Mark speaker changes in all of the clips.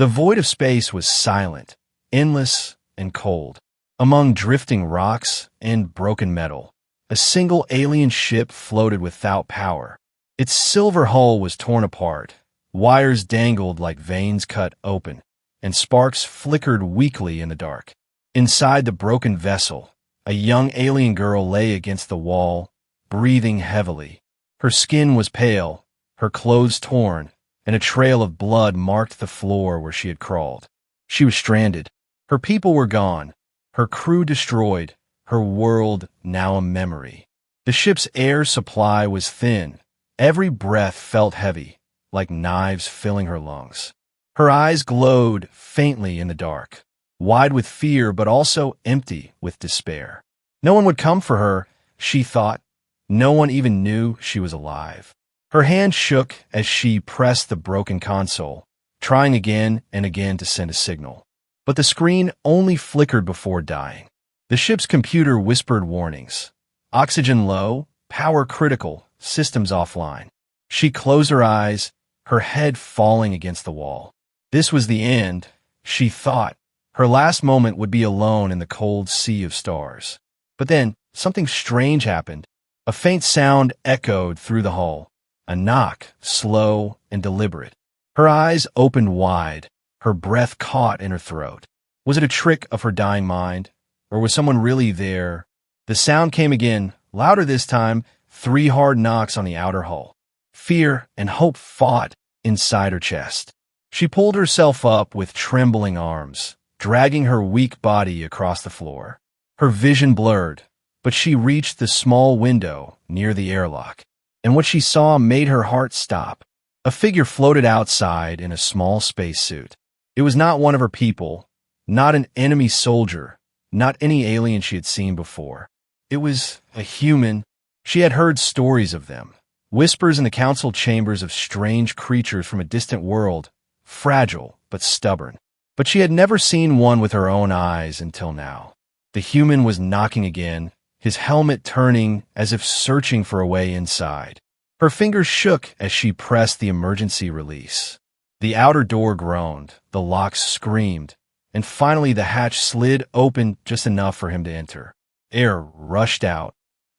Speaker 1: The void of space was silent, endless, and cold. Among drifting rocks and broken metal, a single alien ship floated without power. Its silver hull was torn apart, wires dangled like veins cut open, and sparks flickered weakly in the dark. Inside the broken vessel, a young alien girl lay against the wall, breathing heavily. Her skin was pale, her clothes torn, and a trail of blood marked the floor where she had crawled. She was stranded. Her people were gone, her crew destroyed, her world now a memory. The ship's air supply was thin. Every breath felt heavy, like knives filling her lungs. Her eyes glowed faintly in the dark, wide with fear but also empty with despair. No one would come for her, she thought. No one even knew she was alive. Her hand shook as she pressed the broken console, trying again and again to send a signal. But the screen only flickered before dying. The ship's computer whispered warnings. Oxygen low, power critical, systems offline. She closed her eyes, her head falling against the wall. This was the end, she thought. Her last moment would be alone in the cold sea of stars. But then, something strange happened. A faint sound echoed through the hull. A knock, slow and deliberate. Her eyes opened wide, her breath caught in her throat. Was it a trick of her dying mind? Or was someone really there? The sound came again, louder this time, 3 hard knocks on the outer hull. Fear and hope fought inside her chest. She pulled herself up with trembling arms, dragging her weak body across the floor. Her vision blurred, but she reached the small window near the airlock, and what she saw made her heart stop. A figure floated outside in a small spacesuit. It was not one of her people, not an enemy soldier, not any alien she had seen before. It was a human. She had heard stories of them, whispers in the council chambers of strange creatures from a distant world, fragile but stubborn. But she had never seen one with her own eyes until now. The human was knocking again, his helmet turning as if searching for a way inside. Her fingers shook as she pressed the emergency release. The outer door groaned, the locks screamed, and finally the hatch slid open just enough for him to enter. Air rushed out,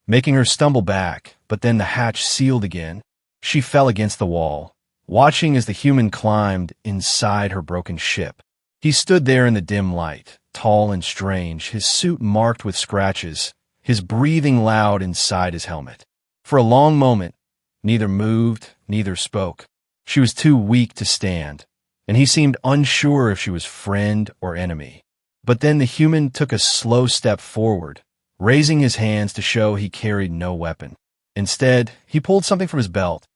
Speaker 1: making her stumble back, but then the hatch sealed again. She fell against the wall, watching as the human climbed inside her broken ship. He stood there in the dim light, tall and strange, his suit marked with scratches, his breathing loud inside his helmet. For a long moment, neither moved, neither spoke. She was too weak to stand, and he seemed unsure if she was friend or enemy. But then the human took a slow step forward, raising his hands to show he carried no weapon. Instead, he pulled something from his belt,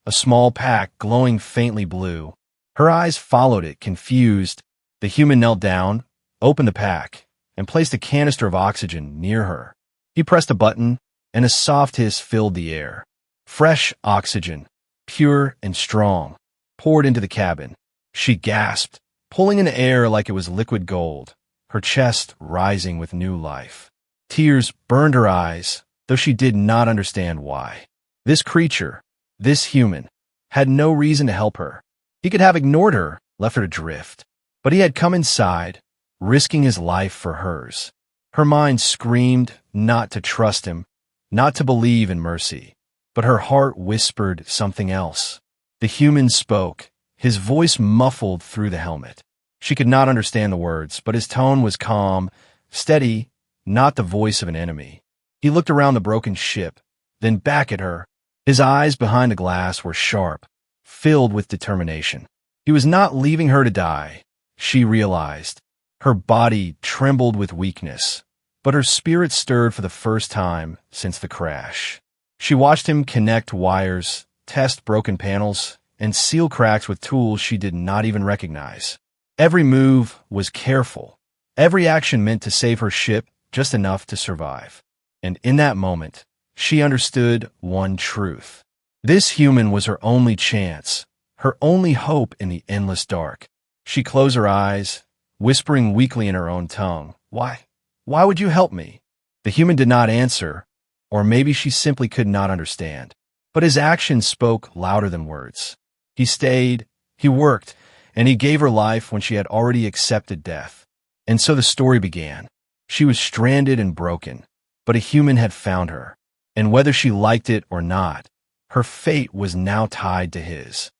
Speaker 1: a small pack glowing faintly blue. Her eyes followed it, confused. The human knelt down, opened the pack, and placed a canister of oxygen near her. He pressed a button, and a soft hiss filled the air. Fresh oxygen, pure and strong, poured into the cabin. She gasped, pulling in air like it was liquid gold, her chest rising with new life. Tears burned her eyes, though she did not understand why. This creature, this human, had no reason to help her. He could have ignored her, left her to drift. But he had come inside, risking his life for hers. Her mind screamed not to trust him, not to believe in mercy. But her heart whispered something else. The human spoke, his voice muffled through the helmet. She could not understand the words, but his tone was calm, steady, not the voice of an enemy. He looked around the broken ship, then back at her. His eyes behind the glass were sharp, filled with determination. He was not leaving her to die, she realized. Her body trembled with weakness, but her spirit stirred for the first time since the crash. She watched him connect wires, test broken panels, and seal cracks with tools she did not even recognize. Every move was careful. Every action meant to save her ship just enough to survive. And in that moment, she understood one truth. This human was her only chance, her only hope in the endless dark. She closed her eyes, whispering weakly in her own tongue, "Why? Why would you help me?" The human did not answer, or maybe she simply could not understand. But his actions spoke louder than words. He stayed, he worked, and he gave her life when she had already accepted death. And so the story began. She was stranded and broken, but a human had found her, and whether she liked it or not, her fate was now tied to his.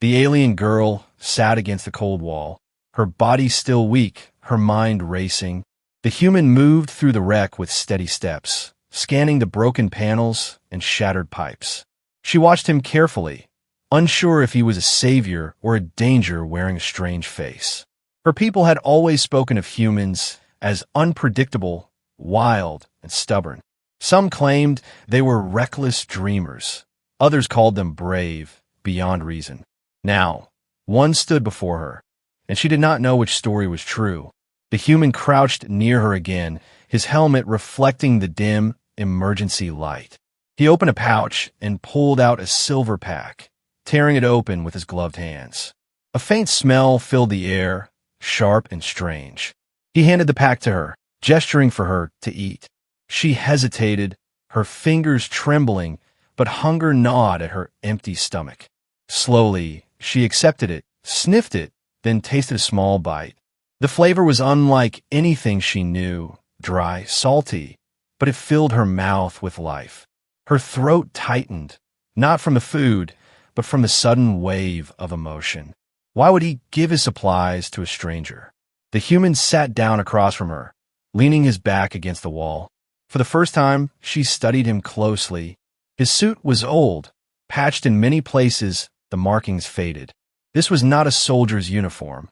Speaker 1: The alien girl sat against the cold wall, her body still weak, her mind racing. The human moved through the wreck with steady steps, scanning the broken panels and shattered pipes. She watched him carefully, unsure if he was a savior or a danger wearing a strange face. Her people had always spoken of humans as unpredictable, wild, and stubborn. Some claimed they were reckless dreamers. Others called them brave, beyond reason. Now, one stood before her, and she did not know which story was true. The human crouched near her again, his helmet reflecting the dim, emergency light. He opened a pouch and pulled out a silver pack, tearing it open with his gloved hands. A faint smell filled the air, sharp and strange. He handed the pack to her, gesturing for her to eat. She hesitated, her fingers trembling, but hunger gnawed at her empty stomach. Slowly, she accepted it, sniffed it, then tasted a small bite. The flavor was unlike anything she knew, dry, salty, but it filled her mouth with life. Her throat tightened, not from the food, but from the sudden wave of emotion. Why would he give his supplies to a stranger? The human sat down across from her, leaning his back against the wall. For the first time, she studied him closely. His suit was old, patched in many places, the markings faded. This was not a soldier's uniform,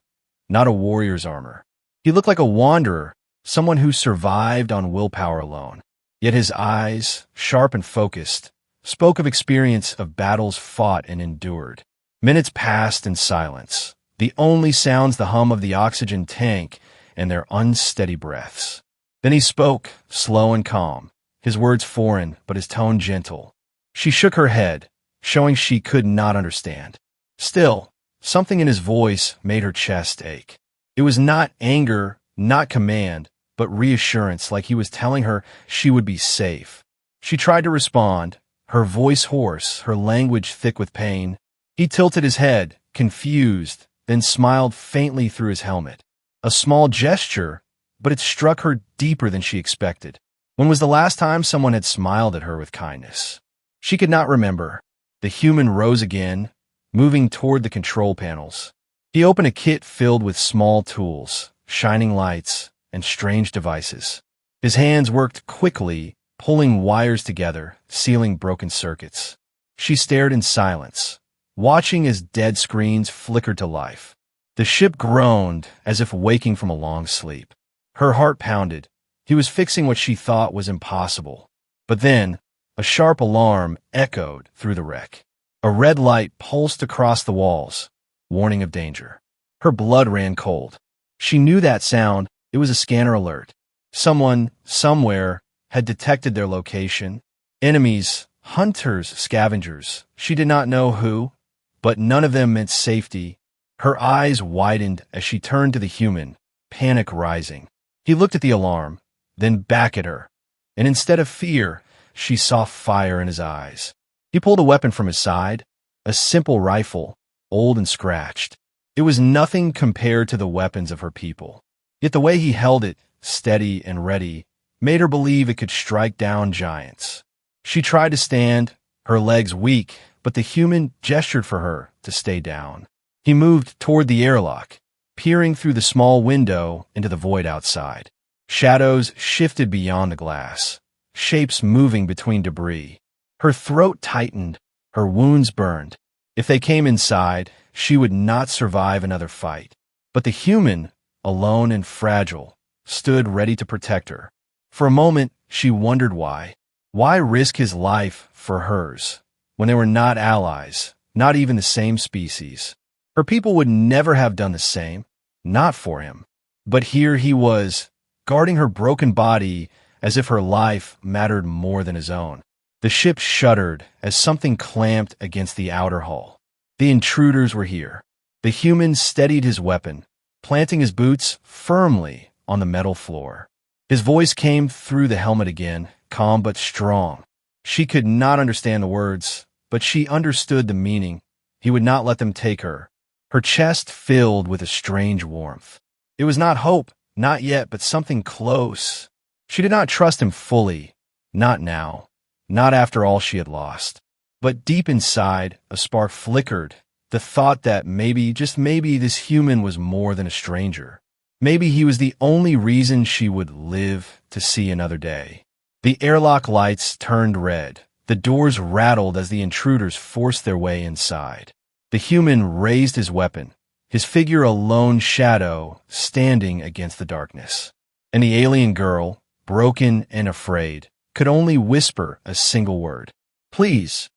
Speaker 1: not a warrior's armor. He looked like a wanderer, someone who survived on willpower alone. Yet his eyes, sharp and focused, spoke of experience of battles fought and endured. Minutes passed in silence, the only sounds the hum of the oxygen tank and their unsteady breaths. Then he spoke, slow and calm, his words foreign but his tone gentle. She shook her head, showing she could not understand. Still, something in his voice made her chest ache. It was not anger, not command, but reassurance, like he was telling her she would be safe. She tried to respond, her voice hoarse, her language thick with pain. He tilted his head, confused, then smiled faintly through his helmet. A small gesture, but it struck her deeper than she expected. When was the last time someone had smiled at her with kindness? She could not remember. The human rose again, moving toward the control panels. He opened a kit filled with small tools, shining lights, and strange devices. His hands worked quickly, pulling wires together, sealing broken circuits. She stared in silence, watching as dead screens flickered to life. The ship groaned as if waking from a long sleep. Her heart pounded. He was fixing what she thought was impossible. But then, a sharp alarm echoed through the wreck. A red light pulsed across the walls, warning of danger. Her blood ran cold. She knew that sound. It was a scanner alert. Someone, somewhere, had detected their location. Enemies, hunters, scavengers. She did not know who, but none of them meant safety. Her eyes widened as she turned to the human, panic rising. He looked at the alarm, then back at her, and instead of fear, she saw fire in his eyes. He pulled a weapon from his side, a simple rifle, old and scratched. It was nothing compared to the weapons of her people. Yet the way he held it, steady and ready, made her believe it could strike down giants. She tried to stand, her legs weak, but the human gestured for her to stay down. He moved toward the airlock, peering through the small window into the void outside. Shadows shifted beyond the glass, shapes moving between debris. Her throat tightened, her wounds burned. If they came inside, she would not survive another fight. But the human, alone and fragile, stood ready to protect her. For a moment, she wondered why. Why risk his life for hers, when they were not allies, not even the same species? Her people would never have done the same, not for him. But here he was, guarding her broken body as if her life mattered more than his own. The ship shuddered as something clamped against the outer hull. The intruders were here. The human steadied his weapon, planting his boots firmly on the metal floor. His voice came through the helmet again, calm but strong. She could not understand the words, but she understood the meaning. He would not let them take her. her chest filled with a strange warmth. It was not hope, not yet, but something close. She did not trust him fully, not now, not after all she had lost. But deep inside, a spark flickered, the thought that maybe, just maybe, this human was more than a stranger. Maybe he was the only reason she would live to see another day. The airlock lights turned red. The doors rattled as the intruders forced their way inside. The human raised his weapon, his figure a lone shadow standing against the darkness. And the alien girl, broken and afraid, could only whisper a single word. Please.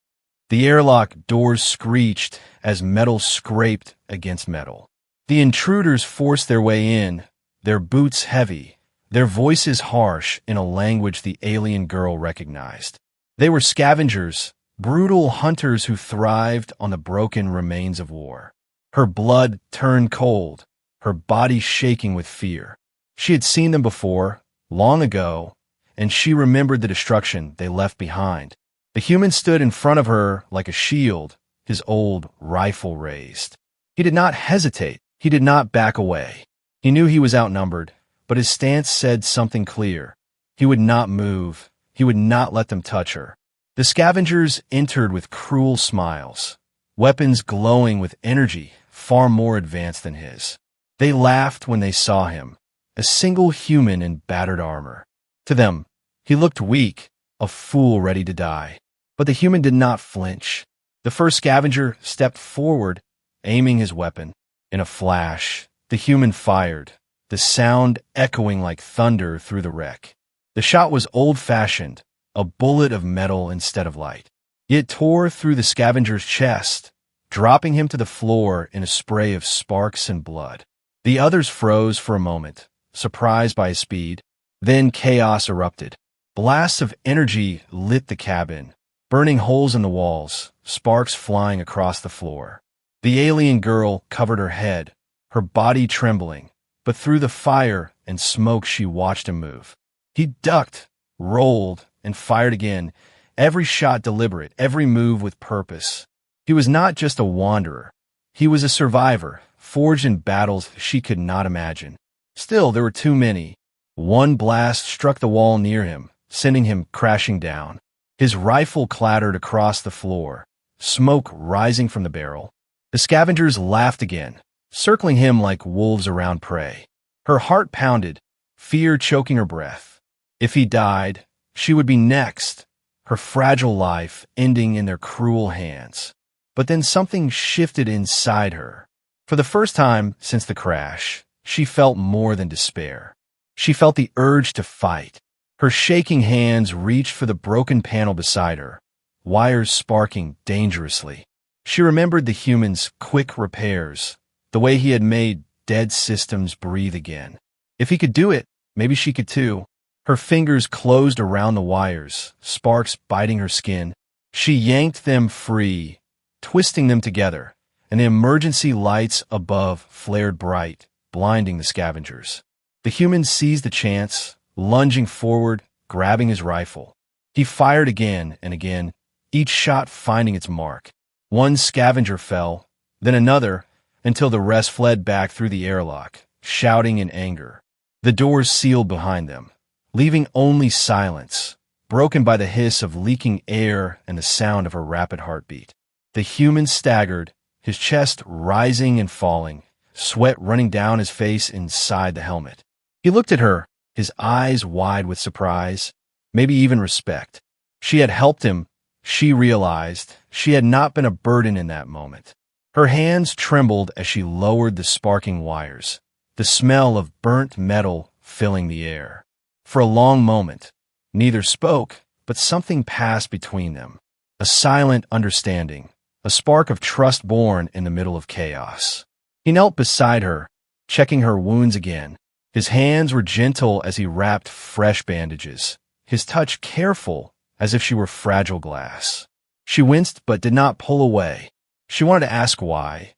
Speaker 1: The airlock doors screeched as metal scraped against metal. The intruders forced their way in, their boots heavy, their voices harsh in a language the alien girl recognized. They were scavengers, brutal hunters who thrived on the broken remains of war. Her blood turned cold, her body shaking with fear. She had seen them before, long ago, and she remembered the destruction they left behind. The human stood in front of her like a shield, his old rifle raised. He did not hesitate. He did not back away. He knew he was outnumbered, but his stance said something clear. He would not move. He would not let them touch her. The scavengers entered with cruel smiles, weapons glowing with energy far more advanced than his. They laughed when they saw him, a single human in battered armor. To them, he looked weak, a fool ready to die. But the human did not flinch. The first scavenger stepped forward, aiming his weapon. In a flash, the human fired, the sound echoing like thunder through the wreck. The shot was old-fashioned, a bullet of metal instead of light. It tore through the scavenger's chest, dropping him to the floor in a spray of sparks and blood. The others froze for a moment, surprised by his speed. Then chaos erupted. Blasts of energy lit the cabin, burning holes in the walls, sparks flying across the floor. The alien girl covered her head, her body trembling, but through the fire and smoke she watched him move. He ducked, rolled, and fired again, every shot deliberate, every move with purpose. He was not just a wanderer. He was a survivor, forged in battles she could not imagine. Still, there were too many. One blast struck the wall near him, sending him crashing down. His rifle clattered across the floor, smoke rising from the barrel. The scavengers laughed again, circling him like wolves around prey. Her heart pounded, fear choking her breath. If he died, she would be next, her fragile life ending in their cruel hands. But then something shifted inside her. For the first time since the crash, she felt more than despair. She felt the urge to fight. Her shaking hands reached for the broken panel beside her, wires sparking dangerously. She remembered the human's quick repairs, the way he had made dead systems breathe again. If he could do it, maybe she could too. Her fingers closed around the wires, sparks biting her skin. She yanked them free, twisting them together, and the emergency lights above flared bright, blinding the scavengers. The human seized the chance, lunging forward, grabbing his rifle. He fired again and again, each shot finding its mark. One scavenger fell, then another, until the rest fled back through the airlock, shouting in anger. The doors sealed behind them, leaving only silence, broken by the hiss of leaking air and the sound of a rapid heartbeat. The human staggered, his chest rising and falling, sweat running down his face inside the helmet. He looked at her, his eyes wide with surprise, maybe even respect. She had helped him. She realized she had not been a burden in that moment. Her hands trembled as she lowered the sparking wires, the smell of burnt metal filling the air. For a long moment, neither spoke, but something passed between them. A silent understanding, a spark of trust born in the middle of chaos. He knelt beside her, checking her wounds again. His hands were gentle as he wrapped fresh bandages, his touch careful as if she were fragile glass. She winced but did not pull away. She wanted to ask why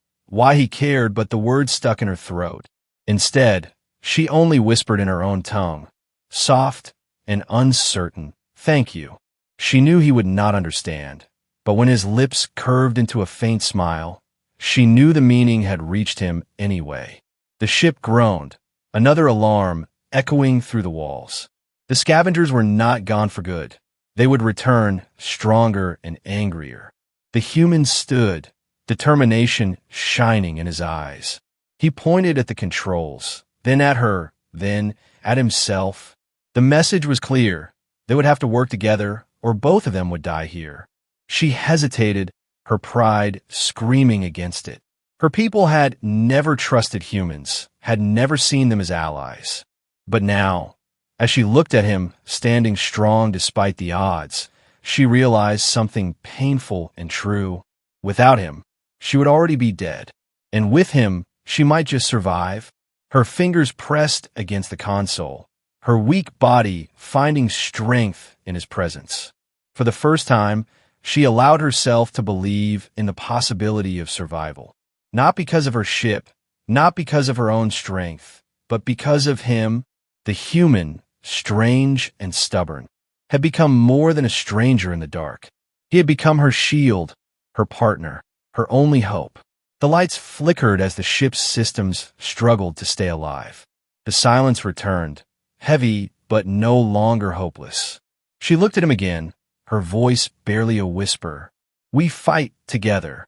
Speaker 1: he cared, but the words stuck in her throat. Instead, she only whispered in her own tongue, soft and uncertain, "Thank you." She knew he would not understand, but when his lips curved into a faint smile, She knew the meaning had reached him anyway. The ship groaned, another alarm echoing through the walls. The scavengers were not gone for good. They would return, stronger and angrier. The human stood, determination shining in his eyes. He pointed at the controls, then at her, then at himself. The message was clear. They would have to work together, or both of them would die here. She hesitated, her pride screaming against it. Her people had never trusted humans, had never seen them as allies. But now, as she looked at him, standing strong despite the odds, she realized something painful and true. Without him, she would already be dead. And with him, she might just survive. Her fingers pressed against the console, her weak body finding strength in his presence. For the first time, she allowed herself to believe in the possibility of survival. Not because of her ship, not because of her own strength, but because of him, the human, strange and stubborn, had become more than a stranger in the dark. He had become her shield, her partner, her only hope. The lights flickered as the ship's systems struggled to stay alive. The silence returned, heavy but no longer hopeless. She looked at him again, her voice barely a whisper. "We fight together."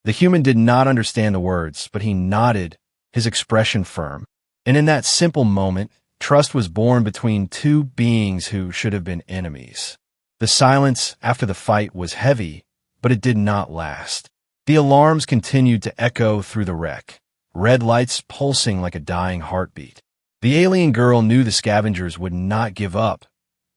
Speaker 1: The human did not understand the words, but he nodded, his expression firm. And in that simple moment, trust was born between two beings who should have been enemies. The silence after the fight was heavy, but it did not last. The alarms continued to echo through the wreck, red lights pulsing like a dying heartbeat. The alien girl knew the scavengers would not give up,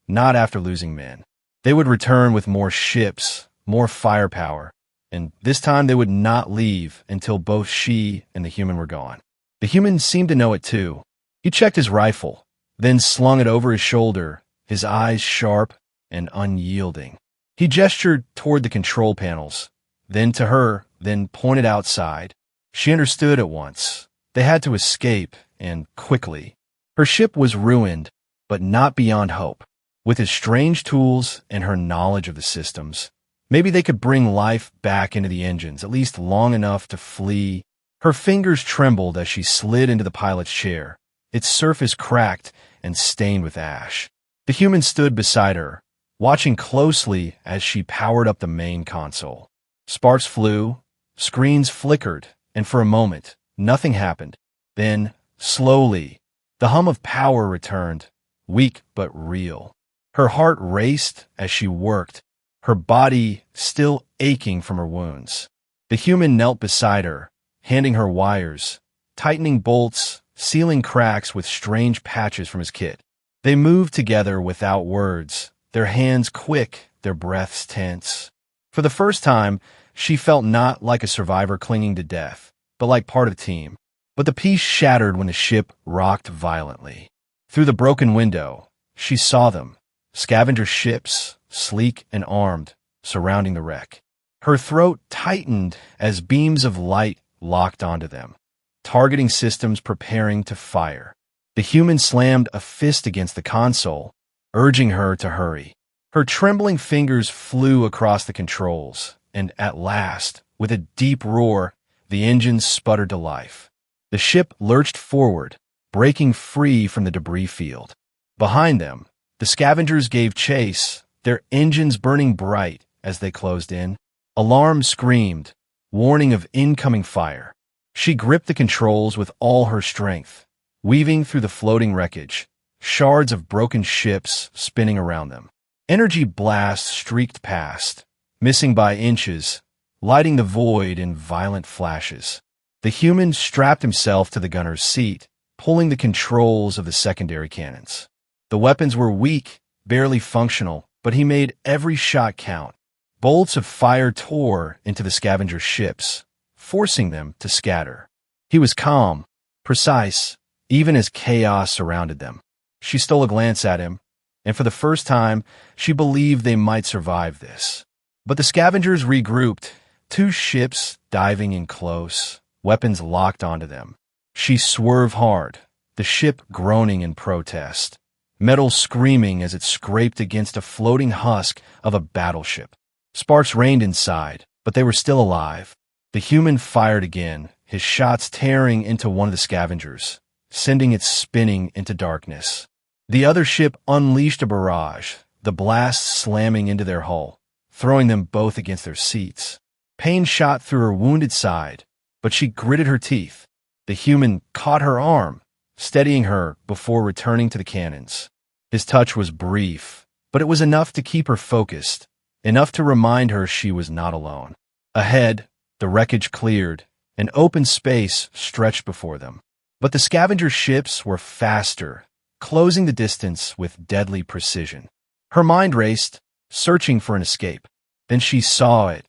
Speaker 1: not after losing men. They would return with more ships, more firepower, and this time they would not leave until both she and the human were gone. The human seemed to know it too. He checked his rifle, then slung it over his shoulder, his eyes sharp and unyielding. He gestured toward the control panels, then to her, then pointed outside. She understood at once. They had to escape, and quickly. Her ship was ruined, but not beyond hope. With his strange tools and her knowledge of the systems, maybe they could bring life back into the engines, at least long enough to flee. Her fingers trembled as she slid into the pilot's chair, its surface cracked and stained with ash. The human stood beside her, watching closely as she powered up the main console. Sparks flew, screens flickered, and for a moment, nothing happened. Then, slowly, the hum of power returned, weak but real. Her heart raced as she worked, her body still aching from her wounds. The human knelt beside her, handing her wires, tightening bolts, sealing cracks with strange patches from his kit. They moved together without words, their hands quick, their breaths tense. For the first time, she felt not like a survivor clinging to death, but like part of the team. But the peace shattered when the ship rocked violently. Through the broken window, she saw them, scavenger ships, sleek and armed, surrounding the wreck. Her throat tightened as beams of light locked onto them, targeting systems preparing to fire. The human slammed a fist against the console, urging her to hurry. Her trembling fingers flew across the controls, and at last, with a deep roar, the engines sputtered to life. The ship lurched forward, breaking free from the debris field. Behind them, the scavengers gave chase, their engines burning bright as they closed in. Alarms screamed, warning of incoming fire. She gripped the controls with all her strength, weaving through the floating wreckage, shards of broken ships spinning around them. Energy blasts streaked past, missing by inches, lighting the void in violent flashes. The human strapped himself to the gunner's seat, pulling the controls of the secondary cannons. The weapons were weak, barely functional, but he made every shot count. Bolts of fire tore into the scavenger ships, forcing them to scatter. He was calm, precise, even as chaos surrounded them. She stole a glance at him, and for the first time, she believed they might survive this. But the scavengers regrouped, two ships diving in close, weapons locked onto them. She swerved hard, the ship groaning in protest, metal screaming as it scraped against a floating husk of a battleship. Sparks rained inside, but they were still alive. The human fired again, his shots tearing into one of the scavengers, sending it spinning into darkness. The other ship unleashed a barrage, the blast slamming into their hull, throwing them both against their seats. Pain shot through her wounded side, but she gritted her teeth. The human caught her arm, steadying her before returning to the cannons. His touch was brief, but it was enough to keep her focused, enough to remind her she was not alone. Ahead, the wreckage cleared, an open space stretched before them. But the scavenger ships were faster, closing the distance with deadly precision. Her mind raced, searching for an escape. Then she saw it,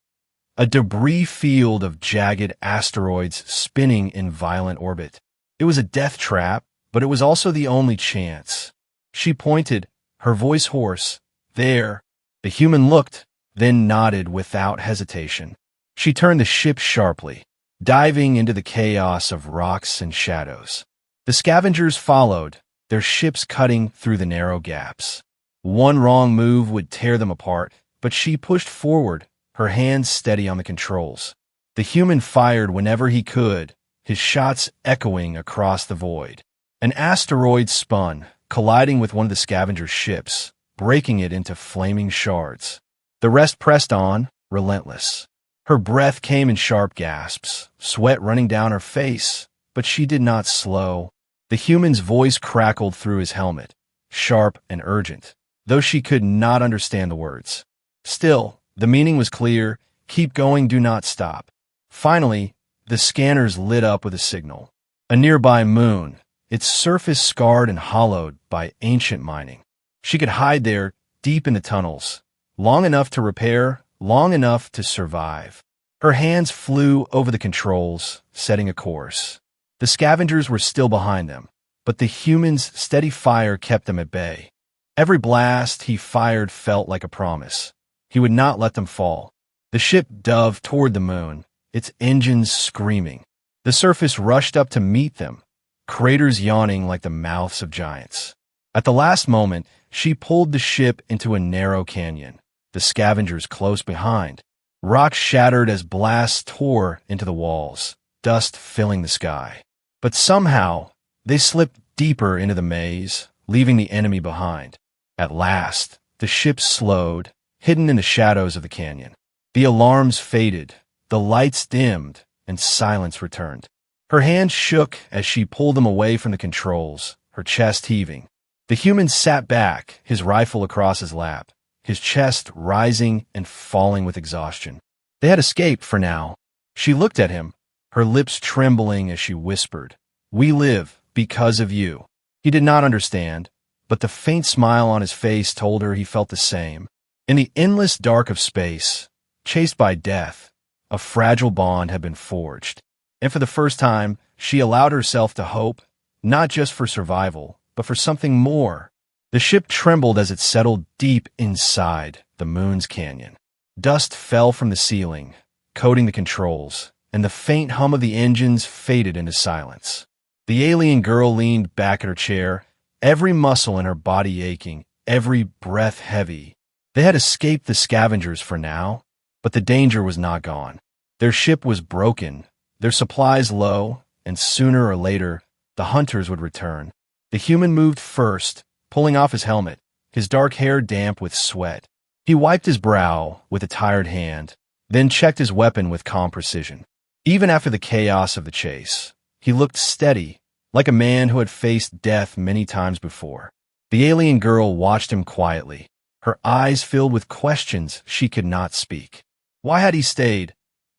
Speaker 1: a debris field of jagged asteroids spinning in violent orbit. It was a death trap, but it was also the only chance. She pointed, her voice hoarse. There. The human looked, then nodded without hesitation. She turned the ship sharply, diving into the chaos of rocks and shadows. The scavengers followed, their ships cutting through the narrow gaps. One wrong move would tear them apart, but she pushed forward, her hands steady on the controls. The human fired whenever he could, his shots echoing across the void. An asteroid spun, colliding with one of the scavenger ships, breaking it into flaming shards. The rest pressed on, relentless. Her breath came in sharp gasps, sweat running down her face, but she did not slow. The human's voice crackled through his helmet, sharp and urgent, though she could not understand the words. Still, the meaning was clear: keep going, do not stop. Finally, the scanners lit up with a signal. A nearby moon, its surface scarred and hollowed by ancient mining. She could hide there, deep in the tunnels, long enough to repair, long enough to survive. Her hands flew over the controls, setting a course. The scavengers were still behind them, but the human's steady fire kept them at bay. Every blast he fired felt like a promise. He would not let them fall. The ship dove toward the moon, its engines screaming. The surface rushed up to meet them, craters yawning like the mouths of giants. At the last moment, she pulled the ship into a narrow canyon, the scavengers close behind. Rocks shattered as blasts tore into the walls, dust filling the sky. But somehow, they slipped deeper into the maze, leaving the enemy behind. At last, the ship slowed, hidden in the shadows of the canyon. The alarms faded, the lights dimmed, and silence returned. Her hands shook as she pulled them away from the controls, her chest heaving. The human sat back, his rifle across his lap, his chest rising and falling with exhaustion. They had escaped for now. She looked at him, her lips trembling as she whispered, "We live because of you." He did not understand, but the faint smile on his face told her he felt the same. In the endless dark of space, chased by death, a fragile bond had been forged. And for the first time, she allowed herself to hope, not just for survival, but for something more. The ship trembled as it settled deep inside the moon's canyon. Dust fell from the ceiling, coating the controls, and the faint hum of the engines faded into silence. The alien girl leaned back at her chair, every muscle in her body aching, every breath heavy. They had escaped the scavengers for now, but the danger was not gone. Their ship was broken, their supplies low, and sooner or later, the hunters would return. The human moved first, pulling off his helmet, his dark hair damp with sweat. He wiped his brow with a tired hand, then checked his weapon with calm precision. Even after the chaos of the chase, he looked steady, like a man who had faced death many times before. The alien girl watched him quietly, her eyes filled with questions she could not speak. Why had he stayed?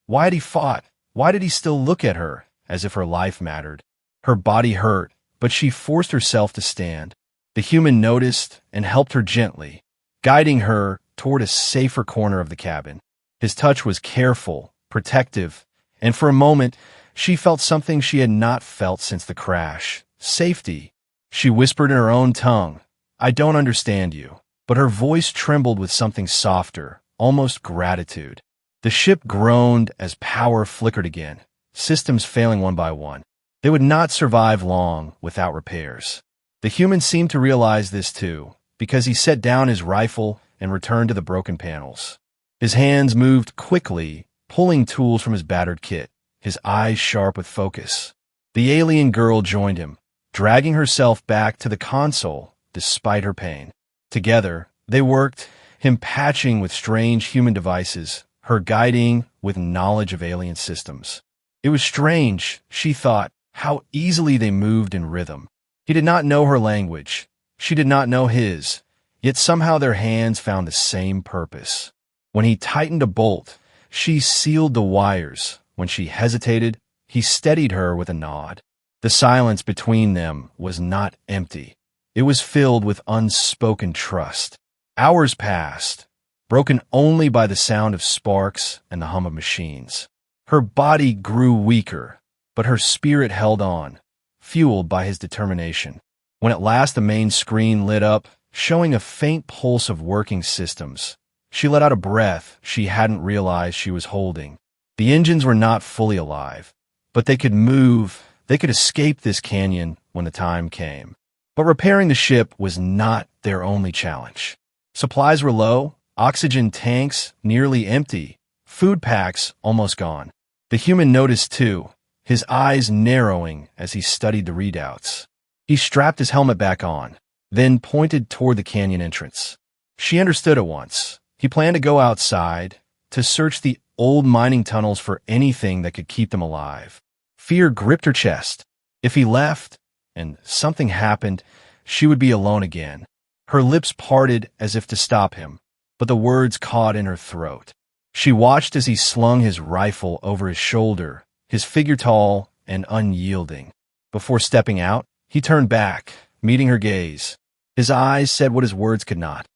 Speaker 1: Why had he fought? Why did he still look at her, as if her life mattered? Her body hurt, but she forced herself to stand. The human noticed and helped her gently, guiding her toward a safer corner of the cabin. His touch was careful, protective, and for a moment, she felt something she had not felt since the crash: safety. She whispered in her own tongue, "I don't understand you," but her voice trembled with something softer, almost gratitude. The ship groaned as power flickered again, systems failing one by one. They would not survive long without repairs. The human seemed to realize this too, because he set down his rifle and returned to the broken panels. His hands moved quickly, pulling tools from his battered kit, his eyes sharp with focus. The alien girl joined him, dragging herself back to the console despite her pain. Together, they worked, him patching with strange human devices, her guiding with knowledge of alien systems. It was strange, she thought, how easily they moved in rhythm. He did not know her language. She did not know his, yet somehow their hands found the same purpose. When he tightened a bolt, she sealed the wires. When she hesitated, he steadied her with a nod. The silence between them was not empty. It was filled with unspoken trust. Hours passed, broken only by the sound of sparks and the hum of machines. Her body grew weaker, but her spirit held on, fueled by his determination. When at last the main screen lit up, showing a faint pulse of working systems, she let out a breath she hadn't realized she was holding. The engines were not fully alive, but they could move, they could escape this canyon when the time came. But repairing the ship was not their only challenge. Supplies were low, oxygen tanks nearly empty, food packs almost gone. The human noticed too, his eyes narrowing as he studied the readouts. He strapped his helmet back on, then pointed toward the canyon entrance. She understood at once. He planned to go outside, to search the old mining tunnels for anything that could keep them alive. Fear gripped her chest. If he left, and something happened, she would be alone again. Her lips parted as if to stop him, but the words caught in her throat. She watched as he slung his rifle over his shoulder, his figure tall and unyielding. Before stepping out, he turned back, meeting her gaze. His eyes said what his words could not.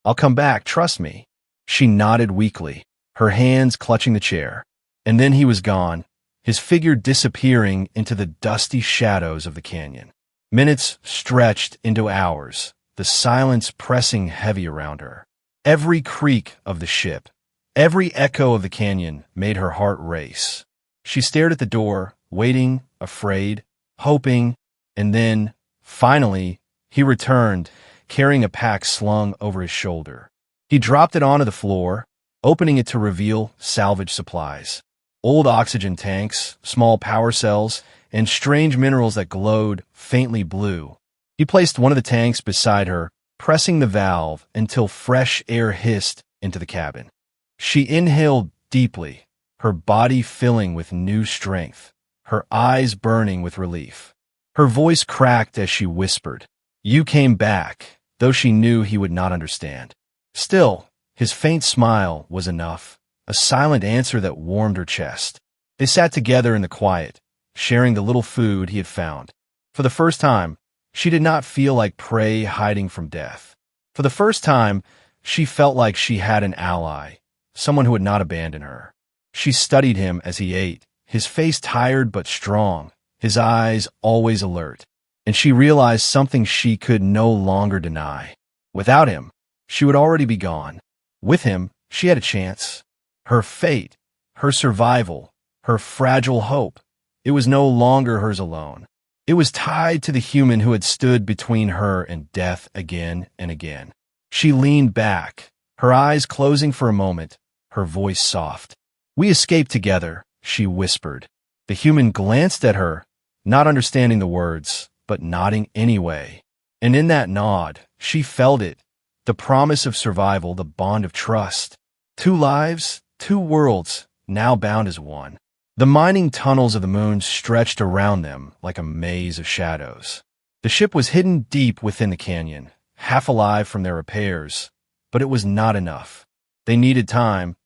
Speaker 1: "I'll come back, trust me." She nodded weakly, her hands clutching the chair. And then he was gone, his figure disappearing into the dusty shadows of the canyon. Minutes stretched into hours, the silence pressing heavy around her. Every creak of the ship, every echo of the canyon made her heart race. She stared at the door, waiting, afraid, hoping, and then, finally, he returned, carrying a pack slung over his shoulder. He dropped it onto the floor, opening it to reveal salvage supplies. Old oxygen tanks, small power cells, and strange minerals that glowed faintly blue. He placed one of the tanks beside her, pressing the valve until fresh air hissed into the cabin. She inhaled deeply, her body filling with new strength, her eyes burning with relief. Her voice cracked as she whispered, "You came back," though she knew he would not understand. Still, his faint smile was enough, a silent answer that warmed her chest. They sat together in the quiet, sharing the little food he had found. For the first time, she did not feel like prey hiding from death. For the first time, she felt like she had an ally, someone who would not abandon her. She studied him as he ate, his face tired but strong, his eyes always alert, and she realized something she could no longer deny. Without him, she would already be gone. With him, she had a chance. Her fate, her survival, her fragile hope, it was no longer hers alone. It was tied to the human who had stood between her and death again and again. She leaned back, her eyes closing for a moment, her voice soft. "We escaped together," she whispered. The human glanced at her, not understanding the words, but nodding anyway. And in that nod, she felt it, the promise of survival, the bond of trust. Two lives, two worlds, now bound as one. The mining tunnels of the moon stretched around them like a maze of shadows. The ship was hidden deep within the canyon, half alive from their repairs, but it was not enough. They needed time,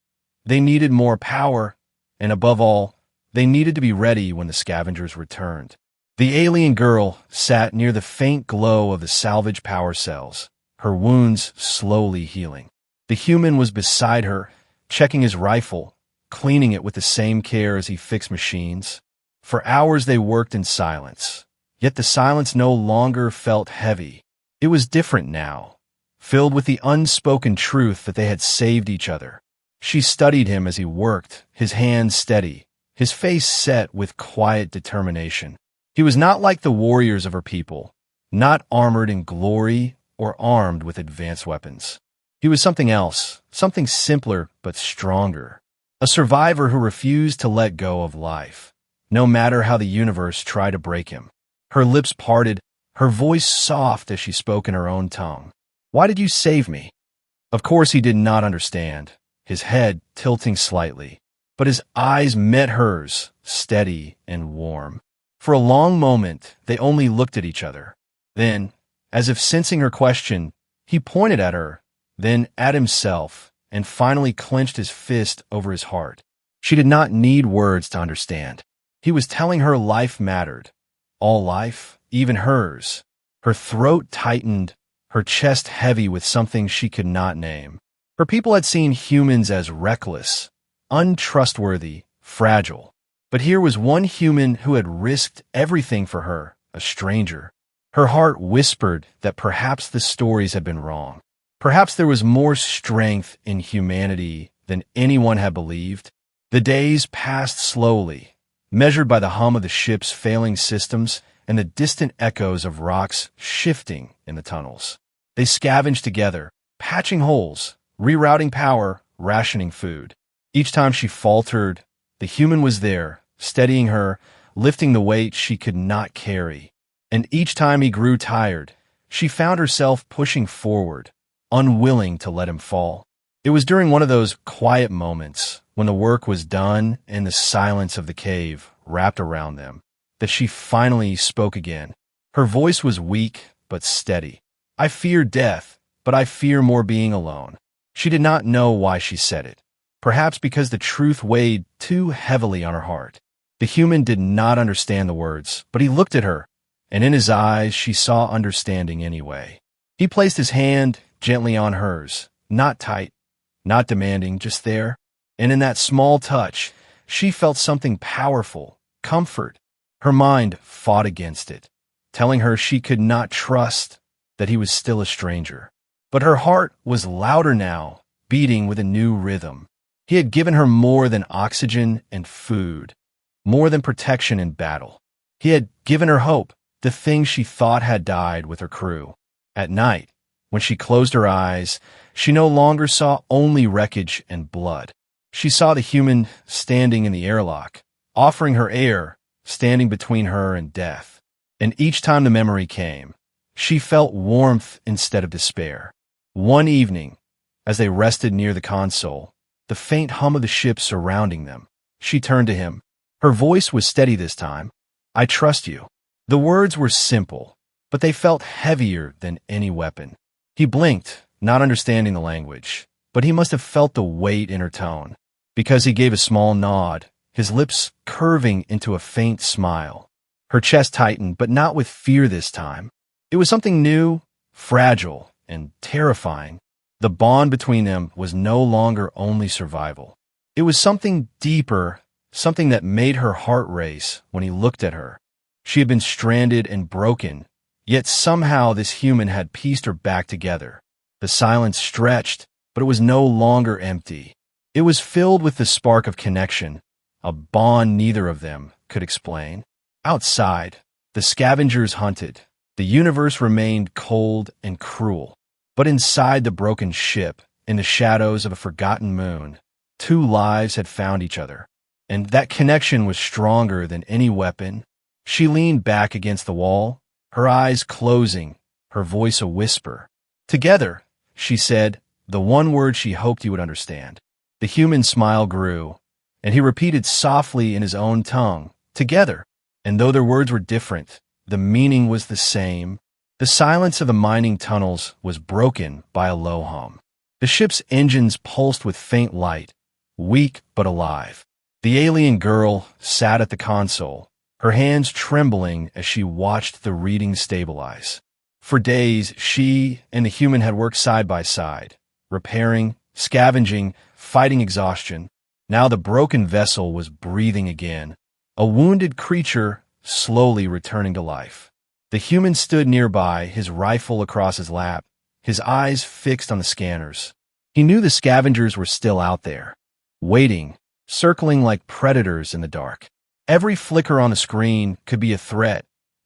Speaker 1: they needed more power, and above all, they needed to be ready when the scavengers returned. The alien girl sat near the faint glow of the salvage power cells, her wounds slowly healing. The human was beside her, checking his rifle, cleaning it with the same care as he fixed machines. For hours they worked in silence, yet the silence no longer felt heavy. It was different now, filled with the unspoken truth that they had saved each other. She studied him as he worked, his hands steady, his face set with quiet determination. He was not like the warriors of her people, not armored in glory or armed with advanced weapons. He was something else, something simpler but stronger. A survivor who refused to let go of life, no matter how the universe tried to break him. Her lips parted, her voice soft as she spoke in her own tongue. "Why did you save me?" Of course he did not understand, his head tilting slightly, but his eyes met hers, steady and warm. For a long moment, they only looked at each other. Then, as if sensing her question, he pointed at her, then at himself, and finally clenched his fist over his heart. She did not need words to understand. He was telling her life mattered. All life, even hers. Her throat tightened, her chest heavy with something she could not name. Her people had seen humans as reckless, untrustworthy, fragile. But here was one human who had risked everything for her, a stranger. Her heart whispered that perhaps the stories had been wrong. Perhaps there was more strength in humanity than anyone had believed. The days passed slowly, measured by the hum of the ship's failing systems and the distant echoes of rocks shifting in the tunnels. They scavenged together, patching holes, rerouting power, rationing food. Each time she faltered, the human was there, steadying her, lifting the weight she could not carry. And each time he grew tired, she found herself pushing forward, unwilling to let him fall. It was during one of those quiet moments, when the work was done and the silence of the cave wrapped around them, that she finally spoke again. Her voice was weak but steady. "I fear death, but I fear more being alone." She did not know why she said it. Perhaps because the truth weighed too heavily on her heart. The human did not understand the words, but he looked at her, and in his eyes she saw understanding anyway. He placed his hand gently on hers, not tight, not demanding, just there. And in that small touch, she felt something powerful, comfort. Her mind fought against it, telling her she could not trust, that he was still a stranger. But her heart was louder now, beating with a new rhythm. He had given her more than oxygen and food, more than protection in battle. He had given her hope, the thing she thought had died with her crew. At night, when she closed her eyes, she no longer saw only wreckage and blood. She saw the human standing in the airlock, offering her air, standing between her and death. And each time the memory came, she felt warmth instead of despair. One evening, as they rested near the console, the faint hum of the ship surrounding them, she turned to him. Her voice was steady this time. "I trust you." The words were simple, but they felt heavier than any weapon. He blinked, not understanding the language, but he must have felt the weight in her tone, because he gave a small nod, his lips curving into a faint smile. Her chest tightened, but not with fear this time. It was something new, fragile, and terrifying. The bond between them was no longer only survival. It was something deeper, something that made her heart race when he looked at her. She had been stranded and broken, yet somehow this human had pieced her back together. The silence stretched, but it was no longer empty. It was filled with the spark of connection, a bond neither of them could explain. Outside, the scavengers hunted. The universe remained cold and cruel. But inside the broken ship, in the shadows of a forgotten moon, two lives had found each other. And that connection was stronger than any weapon. She leaned back against the wall, her eyes closing, her voice a whisper. "Together," she said, the one word she hoped he would understand. The human smile grew, and he repeated softly in his own tongue, "Together." And though their words were different, the meaning was the same. The silence of the mining tunnels was broken by a low hum. The ship's engines pulsed with faint light, weak but alive. The alien girl sat at the console, her hands trembling as she watched the reading stabilize. For days, she and the human had worked side by side, repairing, scavenging, fighting exhaustion. Now the broken vessel was breathing again, a wounded creature slowly returning to life. The human stood nearby, his rifle across his lap, his eyes fixed on the scanners. He knew the scavengers were still out there, waiting, circling like predators in the dark. Every flicker on the screen could be a threat.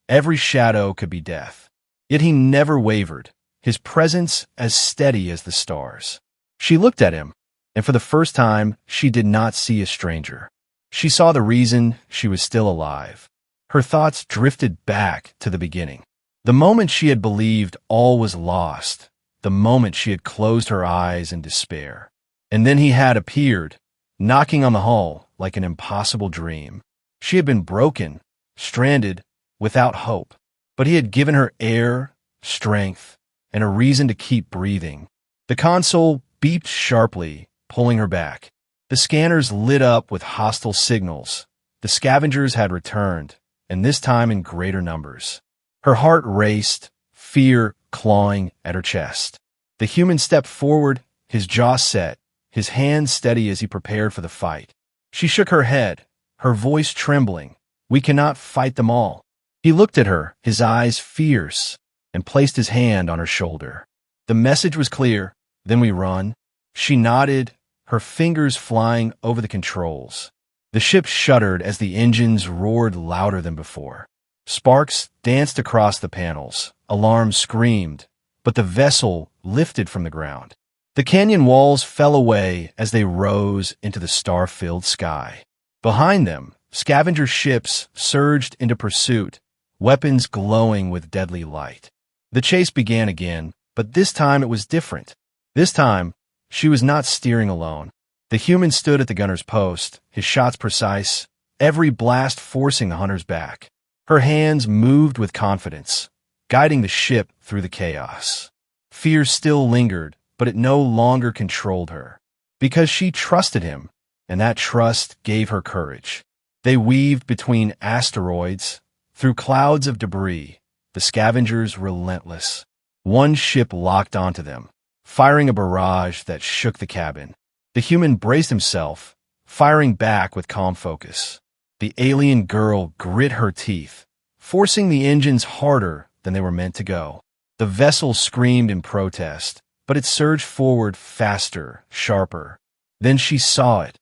Speaker 1: Every shadow could be death. Yet he never wavered, his presence as steady as the stars. She looked at him, and for the first time, she did not see a stranger. She saw the reason she was still alive. Her thoughts drifted back to the beginning. The moment she had believed all was lost, the moment she had closed her eyes in despair. And then he had appeared, knocking on the hull like an impossible dream. She had been broken, stranded, without hope, but he had given her air, strength, and a reason to keep breathing. The console beeped sharply, pulling her back. The scanners lit up with hostile signals. The scavengers had returned, and this time in greater numbers. Her heart raced, fear clawing at her chest. The human stepped forward, his jaw set, his hands steady as he prepared for the fight. She shook her head, her voice trembling. "We cannot fight them all." He looked at her, his eyes fierce, and placed his hand on her shoulder. "The message was clear. Then we run." She nodded, her fingers flying over the controls. The ship shuddered as the engines roared louder than before. Sparks danced across the panels. Alarms screamed, but the vessel lifted from the ground. The canyon walls fell away as they rose into the star-filled sky. Behind them, scavenger ships surged into pursuit, weapons glowing with deadly light. The chase began again, but this time it was different. This time, she was not steering alone. The human stood at the gunner's post, his shots precise, every blast forcing the hunters back. Her hands moved with confidence, guiding the ship through the chaos. Fear still lingered, but it no longer controlled her, because she trusted him, and that trust gave her courage. They weaved between asteroids, through clouds of debris, the scavengers relentless. One ship locked onto them, firing a barrage that shook the cabin. The human braced himself, firing back with calm focus. The alien girl grit her teeth, forcing the engines harder than they were meant to go. The vessel screamed in protest, but it surged forward faster, sharper. Then she saw it.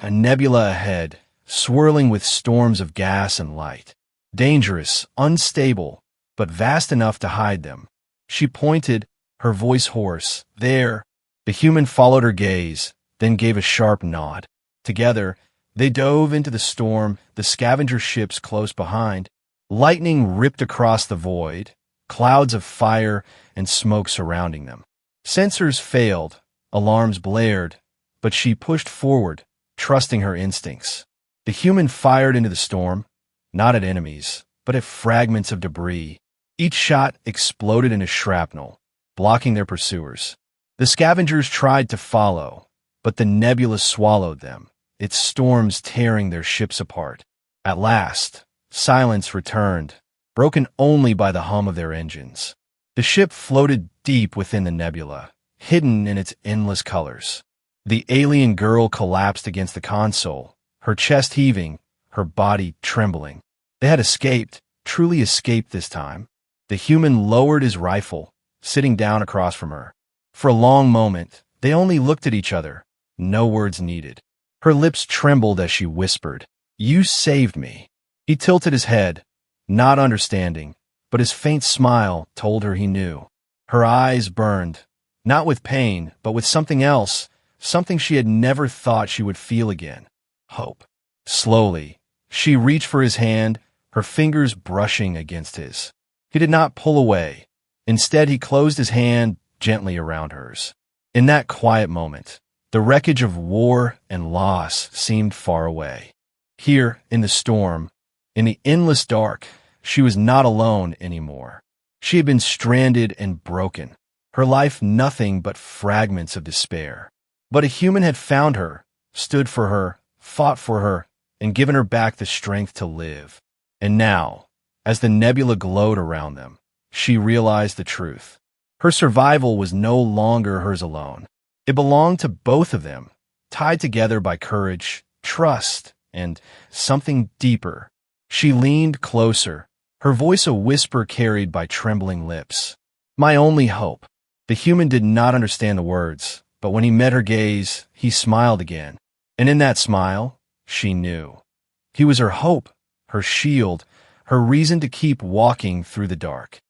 Speaker 1: A nebula ahead, swirling with storms of gas and light. Dangerous, unstable, but vast enough to hide them. She pointed, her voice hoarse. "There." The human followed her gaze, then gave a sharp nod. Together, they dove into the storm, the scavenger ships close behind. Lightning ripped across the void, clouds of fire and smoke surrounding them. Sensors failed, alarms blared, but she pushed forward, trusting her instincts. The human fired into the storm, not at enemies, but at fragments of debris. Each shot exploded into shrapnel, blocking their pursuers. The scavengers tried to follow, but the nebula swallowed them, its storms tearing their ships apart. At last, silence returned, broken only by the hum of their engines. The ship floated deep within the nebula, hidden in its endless colors. The alien girl collapsed against the console, her chest heaving, her body trembling. They had escaped, truly escaped this time. The human lowered his rifle, sitting down across from her. For a long moment, they only looked at each other, no words needed. Her lips trembled as she whispered, "You saved me." He tilted his head, not understanding, but his faint smile told her he knew. Her eyes burned, not with pain, but with something else, something she had never thought she would feel again. Hope. Slowly, she reached for his hand, her fingers brushing against his. He did not pull away. Instead, he closed his hand gently around hers. In that quiet moment, the wreckage of war and loss seemed far away. Here, in the storm, in the endless dark, she was not alone anymore. She had been stranded and broken, her life nothing but fragments of despair. But a human had found her, stood for her, fought for her, and given her back the strength to live. And now, as the nebula glowed around them, she realized the truth. Her survival was no longer hers alone. It belonged to both of them, tied together by courage, trust, and something deeper. She leaned closer, her voice a whisper carried by trembling lips. "My only hope." The human did not understand the words, but when he met her gaze, he smiled again. And in that smile, she knew. He was her hope, her shield, her reason to keep walking through the dark.